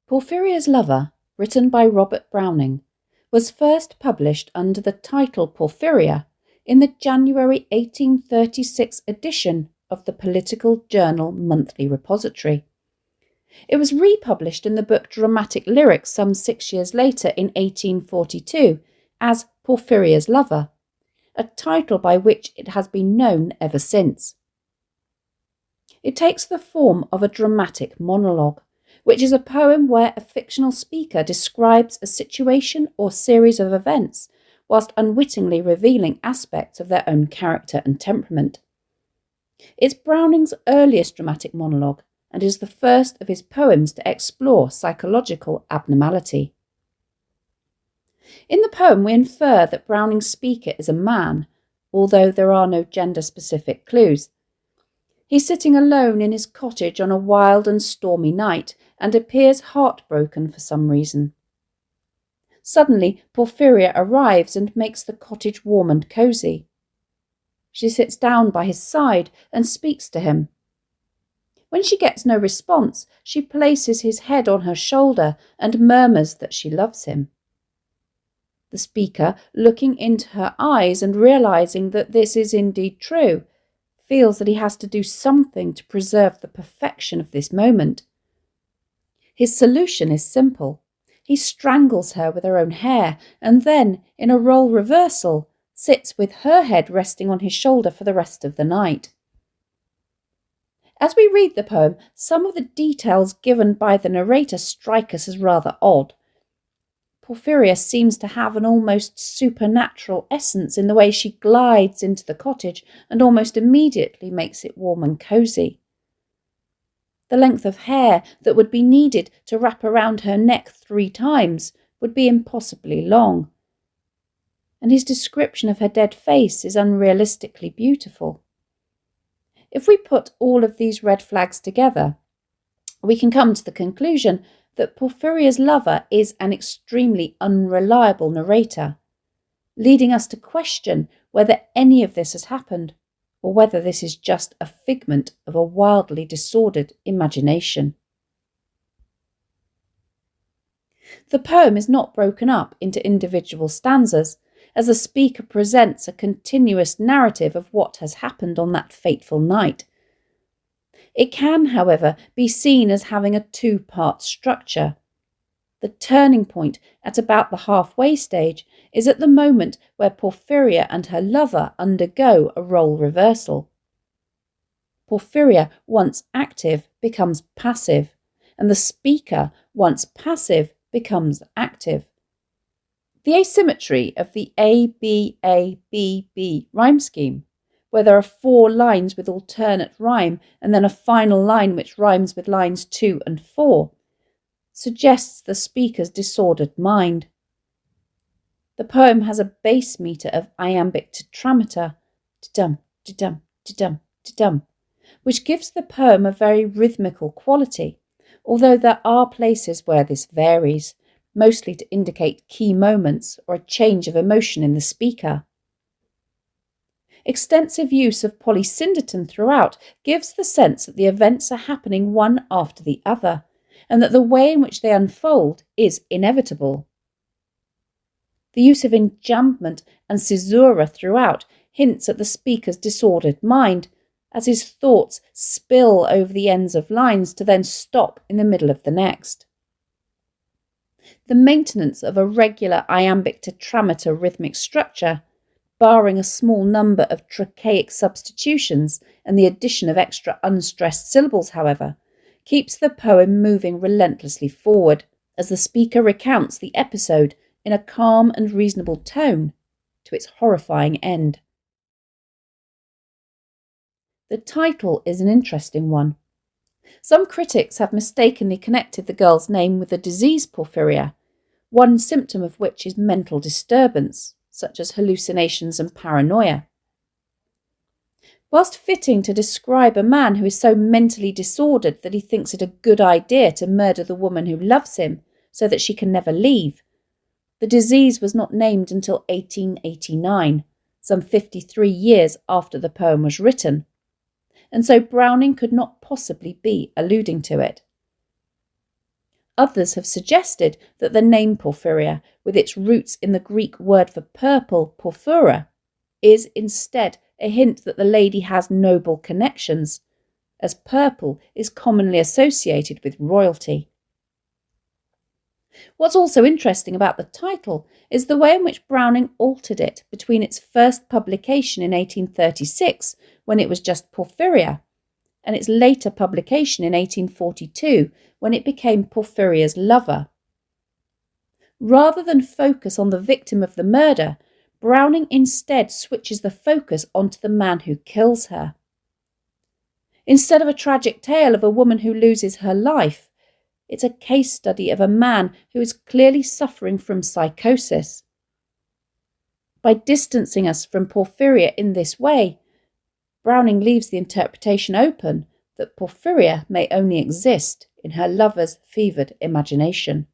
Porphyria's Lover, written by Robert Browning, was first published under the title Porphyria in the January 1836 edition of the political journal Monthly Repository. It was republished in the book Dramatic Lyrics some 6 years later in 1842 as Porphyria's Lover, a title by which it has been known ever since. It takes the form of a dramatic monologue, which is a poem where a fictional speaker describes a situation or series of events whilst unwittingly revealing aspects of their own character and temperament. It's Browning's earliest dramatic monologue and is the first of his poems to explore psychological abnormality. In the poem, we infer that Browning's speaker is a man, although there are no gender-specific clues. He's sitting alone in his cottage on a wild and stormy night and appears heartbroken for some reason. Suddenly, Porphyria arrives and makes the cottage warm and cosy. She sits down by his side and speaks to him. When she gets no response, she places his head on her shoulder and murmurs that she loves him. The speaker, looking into her eyes and realizing that this is indeed true, feels that he has to do something to preserve the perfection of this moment. His solution is simple. He strangles her with her own hair and then, in a role reversal, sits with her head resting on his shoulder for the rest of the night. As we read the poem, some of the details given by the narrator strike us as rather odd. Porphyria seems to have an almost supernatural essence in the way she glides into the cottage and almost immediately makes it warm and cosy. The length of hair that would be needed to wrap around her neck 3 times would be impossibly long. And his description of her dead face is unrealistically beautiful. If we put all of these red flags together, we can come to the conclusion that Porphyria's Lover is an extremely unreliable narrator, leading us to question whether any of this has happened, or whether this is just a figment of a wildly disordered imagination. The poem is not broken up into individual stanzas, as the speaker presents a continuous narrative of what has happened on that fateful night. It can, however, be seen as having a 2-part structure. The turning point at about the halfway stage is at the moment where Porphyria and her lover undergo a role reversal. Porphyria, once active, becomes passive, and the speaker, once passive, becomes active. The asymmetry of the A-B-A-B-B rhyme scheme, where there are 4 lines with alternate rhyme and then a final line which rhymes with lines 2 and 4, suggests the speaker's disordered mind. The poem has a bass meter of iambic tetrameter, da-dum, da-dum, da-dum, da-dum, which gives the poem a very rhythmical quality, although there are places where this varies, mostly to indicate key moments or a change of emotion in the speaker. Extensive use of polysyndeton throughout gives the sense that the events are happening one after the other, and that the way in which they unfold is inevitable. The use of enjambment and caesura throughout hints at the speaker's disordered mind, as his thoughts spill over the ends of lines to then stop in the middle of the next. The maintenance of a regular iambic tetrameter rhythmic structure, barring a small number of trochaic substitutions and the addition of extra unstressed syllables, however, keeps the poem moving relentlessly forward as the speaker recounts the episode in a calm and reasonable tone to its horrifying end. The title is an interesting one. Some critics have mistakenly connected the girl's name with the disease porphyria, one symptom of which is mental disturbance, such as hallucinations and paranoia. Whilst fitting to describe a man who is so mentally disordered that he thinks it a good idea to murder the woman who loves him so that she can never leave, the disease was not named until 1889, some 53 years after the poem was written, and so Browning could not possibly be alluding to it. Others have suggested that the name Porphyria, with its roots in the Greek word for purple, porphyra, is instead a hint that the lady has noble connections, as purple is commonly associated with royalty. What's also interesting about the title is the way in which Browning altered it between its first publication in 1836, when it was just Porphyria, and its later publication in 1842, when it became Porphyria's lover. Rather than focus on the victim of the murder, Browning instead switches the focus onto the man who kills her. Instead of a tragic tale of a woman who loses her life, it's a case study of a man who is clearly suffering from psychosis. By distancing us from Porphyria in this way, Browning leaves the interpretation open that Porphyria may only exist in her lover's fevered imagination.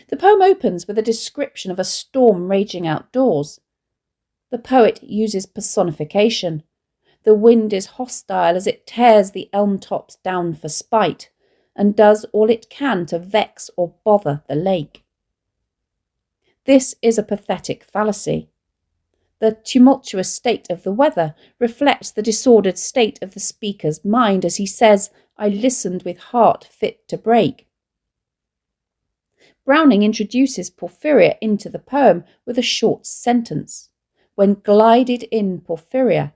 The poem opens with a description of a storm raging outdoors. The poet uses personification. The wind is hostile as it tears the elm tops down for spite, and does all it can to vex or bother the lake. This is a pathetic fallacy. The tumultuous state of the weather reflects the disordered state of the speaker's mind as he says, "I listened with heart fit to break." Browning introduces Porphyria into the poem with a short sentence, "When glided in Porphyria."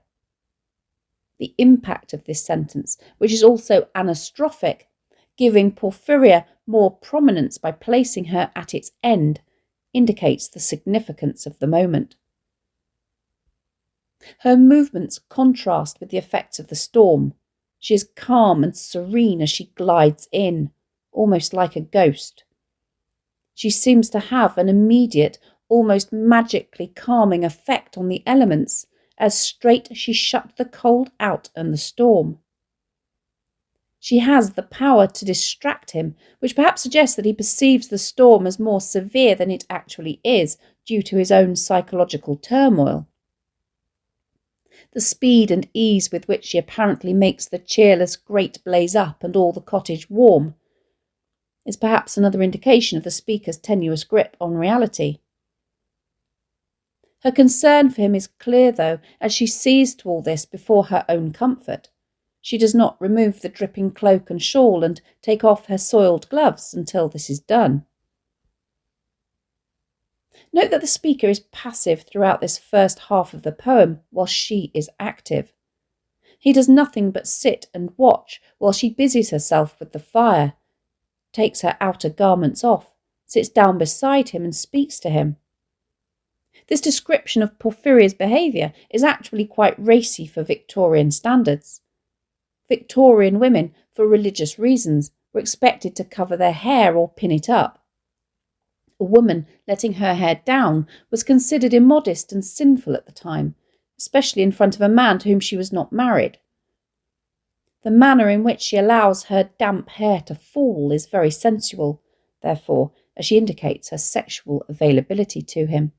The impact of this sentence, which is also anastrophic, giving Porphyria more prominence by placing her at its end, indicates the significance of the moment. Her movements contrast with the effects of the storm. She is calm and serene as she glides in, almost like a ghost. She seems to have an immediate, almost magically calming effect on the elements, as straight she shut the cold out and the storm. She has the power to distract him, which perhaps suggests that he perceives the storm as more severe than it actually is, due to his own psychological turmoil. The speed and ease with which she apparently makes the cheerless grate blaze up and all the cottage warm is perhaps another indication of the speaker's tenuous grip on reality. Her concern for him is clear, though, as she sees to all this before her own comfort. She does not remove the dripping cloak and shawl and take off her soiled gloves until this is done. Note that the speaker is passive throughout this first half of the poem, while she is active. He does nothing but sit and watch while she busies herself with the fire, takes her outer garments off, sits down beside him and speaks to him. This description of Porphyria's behaviour is actually quite racy for Victorian standards. Victorian women, for religious reasons, were expected to cover their hair or pin it up. A woman letting her hair down was considered immodest and sinful at the time, especially in front of a man to whom she was not married. The manner in which she allows her damp hair to fall is very sensual, therefore, as she indicates her sexual availability to him.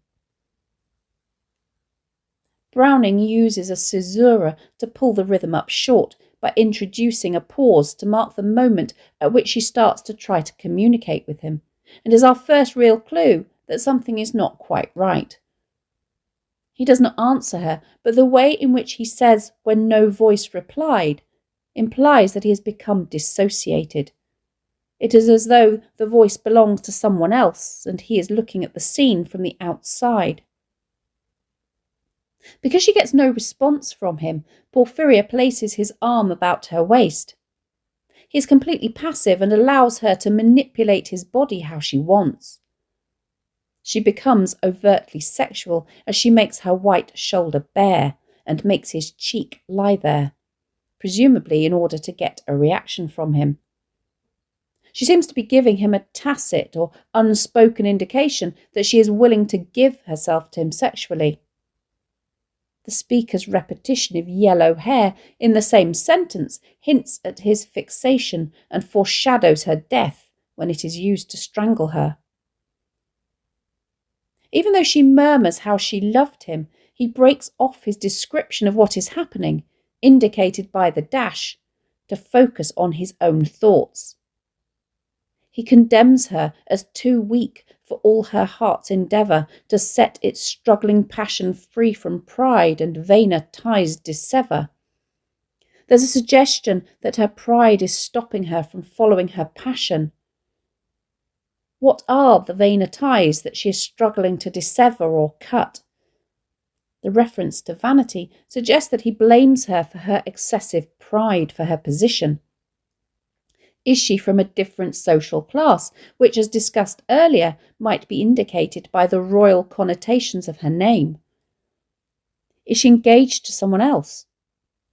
Browning uses a caesura to pull the rhythm up short by introducing a pause to mark the moment at which she starts to try to communicate with him, and is our first real clue that something is not quite right. He does not answer her, but the way in which he says, "when no voice replied," implies that he has become dissociated. It is as though the voice belongs to someone else and he is looking at the scene from the outside. Because she gets no response from him, Porphyria places his arm about her waist. He is completely passive and allows her to manipulate his body how she wants. She becomes overtly sexual as she makes her white shoulder bare and makes his cheek lie there, presumably in order to get a reaction from him. She seems to be giving him a tacit or unspoken indication that she is willing to give herself to him sexually. The speaker's repetition of yellow hair in the same sentence hints at his fixation and foreshadows her death when it is used to strangle her. Even though she murmurs how she loved him, he breaks off his description of what is happening, indicated by the dash, to focus on his own thoughts. He condemns her as too weak for all her heart's endeavour to set its struggling passion free from pride and vainer ties dissever. There's a suggestion that her pride is stopping her from following her passion. What are the vainer ties that she is struggling to dissever or cut? The reference to vanity suggests that he blames her for her excessive pride for her position. Is she from a different social class, which, as discussed earlier, might be indicated by the royal connotations of her name? Is she engaged to someone else?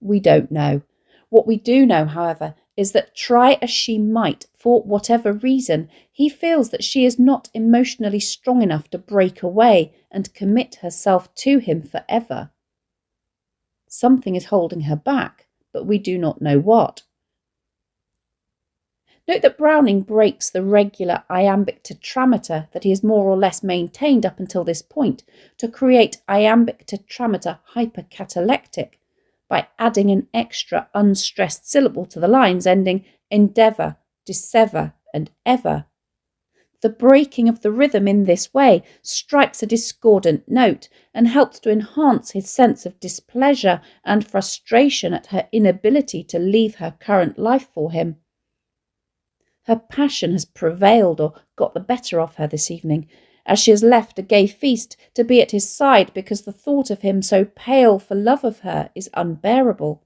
We don't know. What we do know, however, is that try as she might, for whatever reason, he feels that she is not emotionally strong enough to break away and commit herself to him forever. Something is holding her back, but we do not know what. Note that Browning breaks the regular iambic tetrameter that he has more or less maintained up until this point to create iambic tetrameter hypercatalectic by adding an extra unstressed syllable to the lines ending endeavour, dissever, and ever. The breaking of the rhythm in this way strikes a discordant note and helps to enhance his sense of displeasure and frustration at her inability to leave her current life for him. Her passion has prevailed or got the better of her this evening, as she has left a gay feast to be at his side because the thought of him so pale for love of her is unbearable.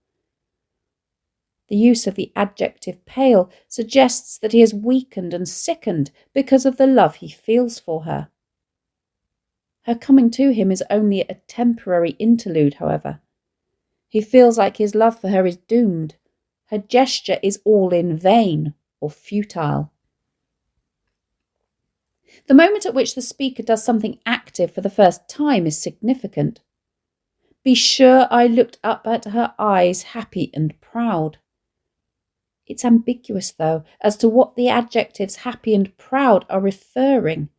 The use of the adjective pale suggests that he is weakened and sickened because of the love he feels for her. Her coming to him is only a temporary interlude, however. He feels like his love for her is doomed. Her gesture is all in vain or futile. The moment at which the speaker does something active for the first time is significant. Be sure I looked up at her eyes, happy and proud. It's ambiguous, though, as to what the adjectives happy and proud are referring.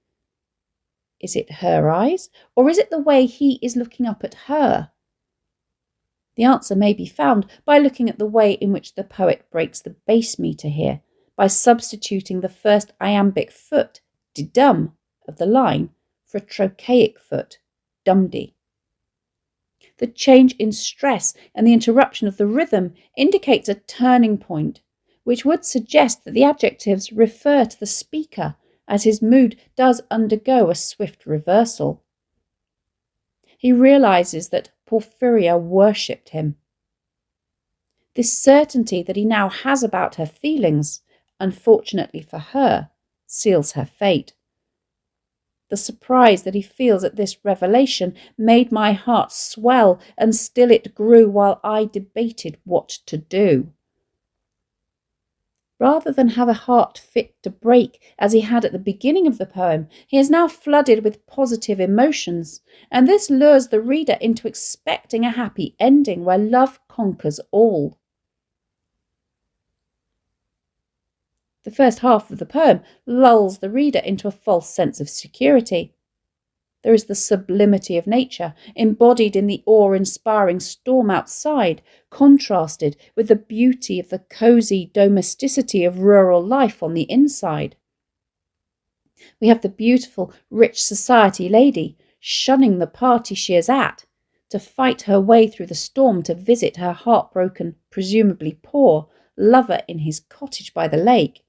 Is it her eyes, or is it the way he is looking up at her? The answer may be found by looking at the way in which the poet breaks the bass metre here, by substituting the first iambic foot, didum, of the line for a trochaic foot, dumdy. The change in stress and the interruption of the rhythm indicates a turning point, which would suggest that the adjectives refer to the speaker, as his mood does undergo a swift reversal. He realises that Porphyria worshipped him. This certainty that he now has about her feelings, unfortunately for her, seals her fate. The surprise that he feels at this revelation made my heart swell, and still it grew while I debated what to do. Rather than have a heart fit to break, as he had at the beginning of the poem, he is now flooded with positive emotions, and this lures the reader into expecting a happy ending where love conquers all. The first half of the poem lulls the reader into a false sense of security. There is the sublimity of nature, embodied in the awe-inspiring storm outside, contrasted with the beauty of the cosy domesticity of rural life on the inside. We have the beautiful, rich society lady, shunning the party she is at, to fight her way through the storm to visit her heartbroken, presumably poor, lover in his cottage by the lake.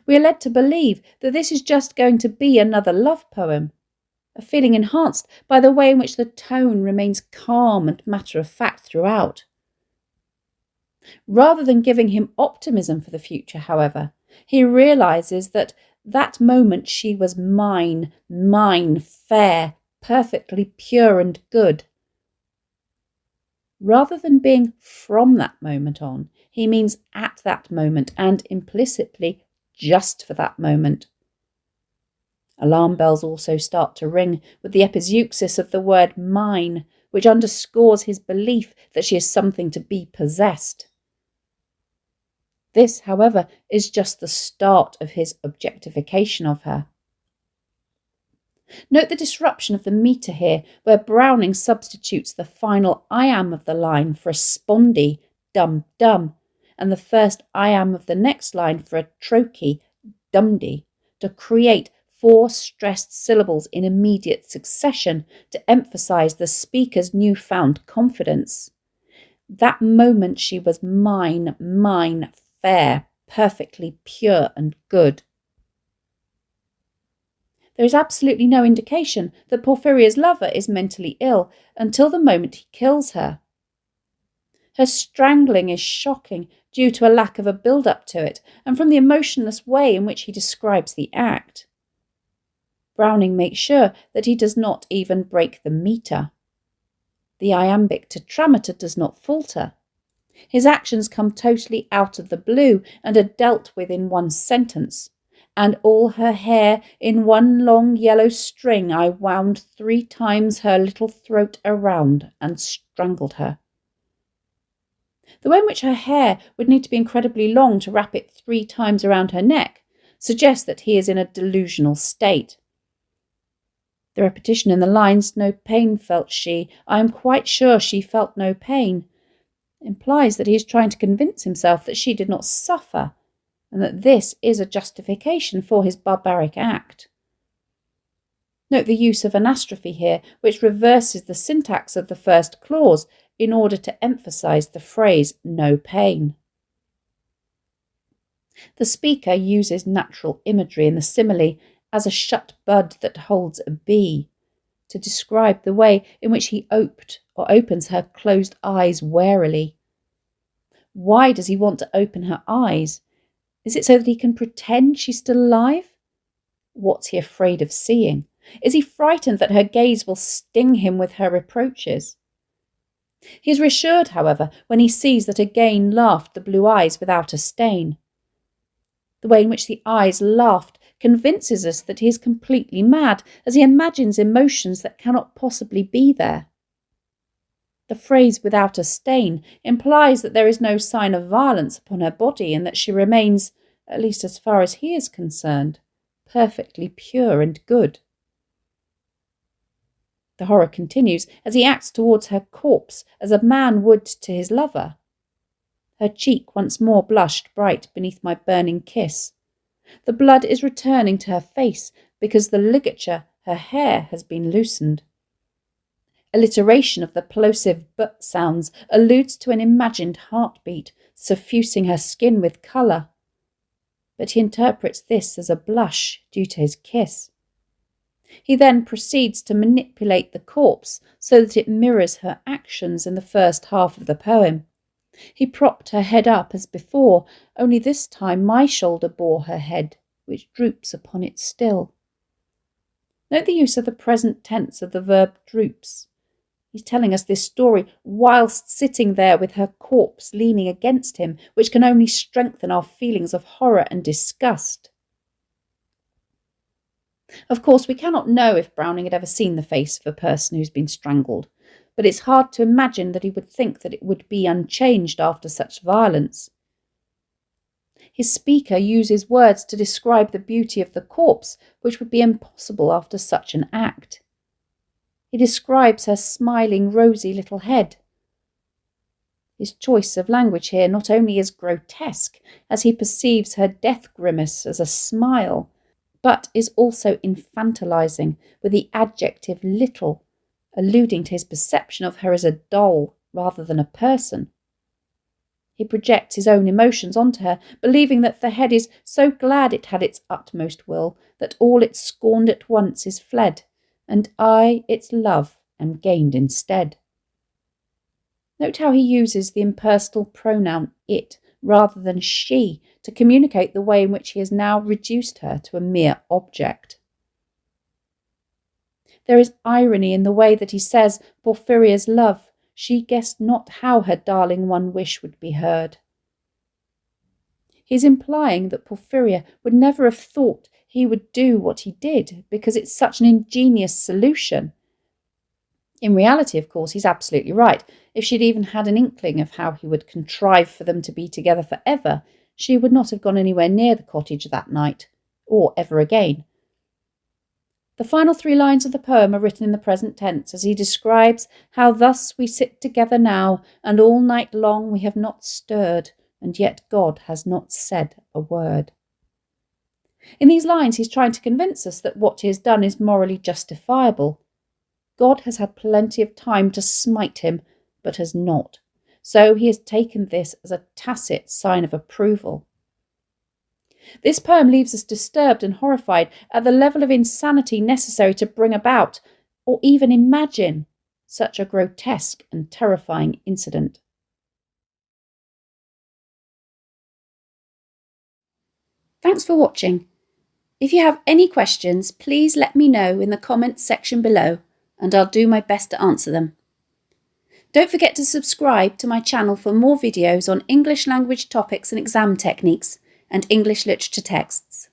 We are led to believe that this is just going to be another love poem, a feeling enhanced by the way in which the tone remains calm and matter-of-fact throughout. Rather than giving him optimism for the future, however, he realises that moment she was mine, fair, perfectly pure and good. Rather than being from that moment on, he means at that moment and implicitly just for that moment. Alarm bells also start to ring with the epizeuxis of the word mine, which underscores his belief that she is something to be possessed. This, however, is just the start of his objectification of her. Note the disruption of the metre here, where Browning substitutes the final iamb of the line for a spondy, dum dum, and the first iamb of the next line for a trochee, dumdy, to create 4 stressed syllables in immediate succession to emphasize the speaker's newfound confidence. That moment she was mine, fair, perfectly pure and good. There is absolutely no indication that Porphyria's lover is mentally ill until the moment he kills her. Her strangling is shocking due to a lack of a build-up to it and from the emotionless way in which he describes the act. Browning makes sure that he does not even break the meter. The iambic tetrameter does not falter. His actions come totally out of the blue and are dealt with in one sentence. And all her hair in one long yellow string I wound 3 times her little throat around and strangled her. The way in which her hair would need to be incredibly long to wrap it 3 times around her neck suggests that he is in a delusional state. The repetition in the lines, "No pain felt she, I am quite sure she felt no pain," implies that he is trying to convince himself that she did not suffer, and that this is a justification for his barbaric act. Note the use of anastrophe here, which reverses the syntax of the first clause in order to emphasize the phrase "no pain." The speaker uses natural imagery in the simile as a shut bud that holds a bee to describe the way in which he opens her closed eyes warily. Why does he want to open her eyes? Is it so that he can pretend she's still alive? What's he afraid of seeing? Is he frightened that her gaze will sting him with her reproaches? He is reassured, however, when he sees that again laughed the blue eyes without a stain. The way in which the eyes laughed convinces us that he is completely mad, as he imagines emotions that cannot possibly be there. The phrase "without a stain" implies that there is no sign of violence upon her body and that she remains, at least as far as he is concerned, perfectly pure and good. The horror continues as he acts towards her corpse as a man would to his lover. Her cheek once more blushed bright beneath my burning kiss. The blood is returning to her face because the ligature, her hair, has been loosened. Alliteration of the plosive but sounds alludes to an imagined heartbeat, suffusing her skin with colour. But he interprets this as a blush due to his kiss. He then proceeds to manipulate the corpse so that it mirrors her actions in the first half of the poem. He propped her head up as before, only this time my shoulder bore her head, which droops upon it still. Note the use of the present tense of the verb droops. He's telling us this story whilst sitting there with her corpse leaning against him, which can only strengthen our feelings of horror and disgust. Of course, we cannot know if Browning had ever seen the face of a person who's been strangled, but it's hard to imagine that he would think that it would be unchanged after such violence. His speaker uses words to describe the beauty of the corpse, which would be impossible after such an act. He describes her smiling, rosy little head. His choice of language here not only is grotesque, as he perceives her death grimace as a smile, but is also infantilizing, with the adjective little, alluding to his perception of her as a doll rather than a person. He projects his own emotions onto her, believing that the head is so glad it had its utmost will, that all it scorned at once is fled, and I, its love, am gained instead. Note how he uses the impersonal pronoun it rather than she to communicate the way in which he has now reduced her to a mere object. There is irony in the way that he says Porphyria's love, she guessed not how her darling one wish would be heard. He is implying that Porphyria would never have thought he would do what he did because it's such an ingenious solution. In reality, of course, he's absolutely right. If she'd even had an inkling of how he would contrive for them to be together forever, she would not have gone anywhere near the cottage that night, or ever again. The final 3 lines of the poem are written in the present tense as he describes how thus we sit together now, and all night long we have not stirred, and yet God has not said a word. In these lines, he's trying to convince us that what he has done is morally justifiable. God has had plenty of time to smite him, but has not. So he has taken this as a tacit sign of approval. This poem leaves us disturbed and horrified at the level of insanity necessary to bring about, or even imagine, such a grotesque and terrifying incident. Thanks for watching. If you have any questions, please let me know in the comments section below, and I'll do my best to answer them. Don't forget to subscribe to my channel for more videos on English language topics and exam techniques, and English literature texts.